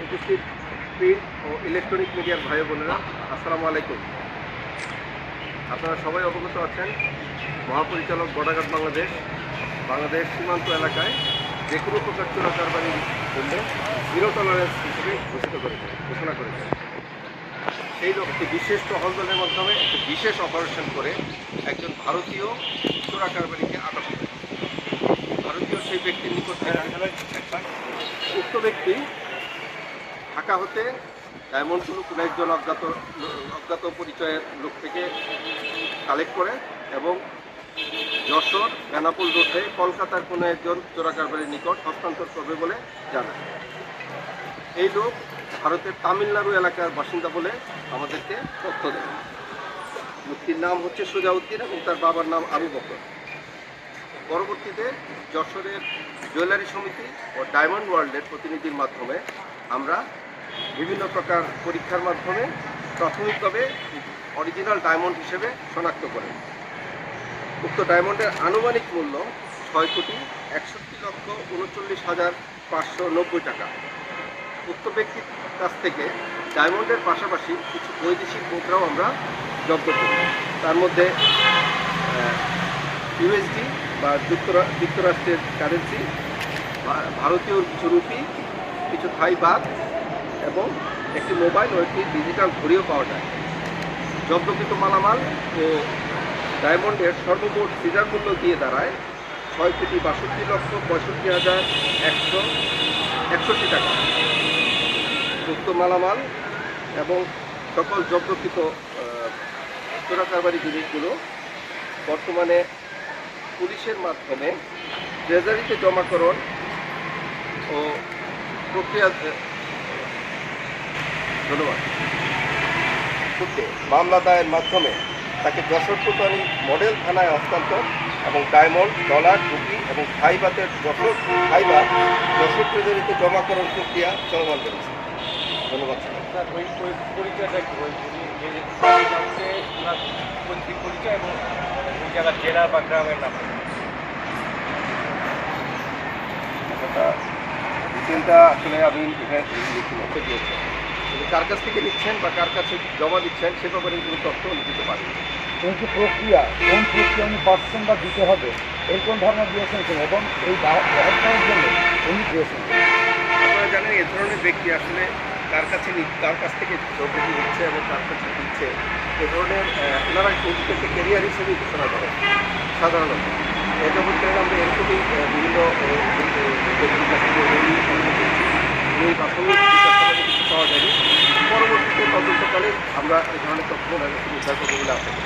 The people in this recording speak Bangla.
উপস্থিত প্রিন্ট ও ইলেকট্রনিক মিডিয়ার ভাই বোনেরা, আসসালামু আলাইকুম। আপনারা সবাই অবগত আছেন, মহাপরিচালক বর্ডার গার্ড বাংলাদেশ সীমান্ত এলাকায় যে কোনো প্রকার চোরা কারবারির জন্য জিরো টলারেন্স হিসেবে ঘোষণা করেছে। সেই একটি বিশেষ টহল দলের মাধ্যমে একটি বিশেষ অপারেশন করে একজন ভারতীয় চোরা কারবারিকে আটক করে। ভারতীয় সেই ব্যক্তির নিকট উক্ত ব্যক্তি ঢাকা হতে ডায়মন্ডগুলো কোনো একজন অজ্ঞাত পরিচয়ের লোক থেকে কালেক্ট করে এবং যশোর বেনাপোল রোডে কলকাতার কোনো একজন চোরা কারবারির নিকট হস্তান্তর করবে বলে জানায়। এই লোক ভারতের তামিলনাড়ু এলাকার বাসিন্দা বলে আমাদেরকে তথ্য দেয়। ব্যক্তির নাম হচ্ছে সুজাউদ্দিন এবং তার বাবার নাম আবু বকর। পরবর্তীতে যশোরের জুয়েলারি সমিতি ও ডায়মন্ড ওয়ার্ল্ডের প্রতিনিধির মাধ্যমে আমরা বিভিন্ন প্রকার পরীক্ষার মাধ্যমে প্রাথমিকভাবে অরিজিনাল ডায়মন্ড হিসেবে শনাক্ত করেন। উক্ত ডায়মন্ডের আনুমানিক মূল্য 6,61,39,590 টাকা। উক্ত ব্যক্তির কাছ থেকে ডায়মন্ডের পাশাপাশি কিছু বৈদেশিক মুদ্রাও আমরা জব্দ করি। তার মধ্যে ইউএসডি বা যুক্তরাষ্ট্রের কারেন্সি, ভারতীয় কিছু রুপি, কিছু থাই বাদ এবং একটি মোবাইল ও একটি ডিজিটাল ঘড়িও পাওয়া যায়। জব্দকৃত মালামাল ও ডায়মন্ডের সর্বমোট সিজার মূল্য দিয়ে দাঁড়ায় 6,62,65,161 টাকা। উক্ত মালামাল এবং সকল জব্দকৃত চোরা কারবারি জিনিসগুলো বর্তমানে পুলিশের মাধ্যমে ট্রেজারিতে জমাকরণ ও প্রক্রিয়া মামলা দায়ের মাধ্যমে তাকে যশোর কোতোয়ালি মডেল থানায় হস্তান্তর এবং ডায়মন্ড, ডলার, রুপি এবং থাইবাতের যশোর ট্রেজারিতে জমাকরণ প্রক্রিয়া চলমান রয়েছে। ধন্যবাদ। পরিচয়টা কি পরিচয় এবং ওই জায়গার জেলা বা গ্রামের নাম? ডিটেলটা আসলে আমি এখানে দিয়েছি, কিন্তু কার কাছ থেকে নিচ্ছেন বা কার কাছে জমা দিচ্ছেন সে ব্যাপারে কোনো তথ্য দিতে পারি। এই যে প্রক্রিয়া, কোন প্রক্রিয়া উনি পাচ্ছেন বা দিতে হবে, এই কোন ধারণা দিয়েছেন এবং এই হত্যার জন্য উনি দিয়েছেন? আপনারা জানেন, এ ধরনের ব্যক্তি আসলে কার কাছ থেকে দ্রব্যটি নিচ্ছে এবং কার কাছে দিচ্ছে, এ ধরনের ওনারা নিজেদেরকে ক্যারিয়ার হিসেবে ঘোষণা করেন সাধারণত। এটা বলতে গেলে আমরা এরকমই বিভিন্ন প্রাথমিক কিছু পাওয়া যায়নি। পরবর্তীতে তদন্তকালে আমরা এই ধরনের তথ্য উদ্ধার করবো বলে আশা করি।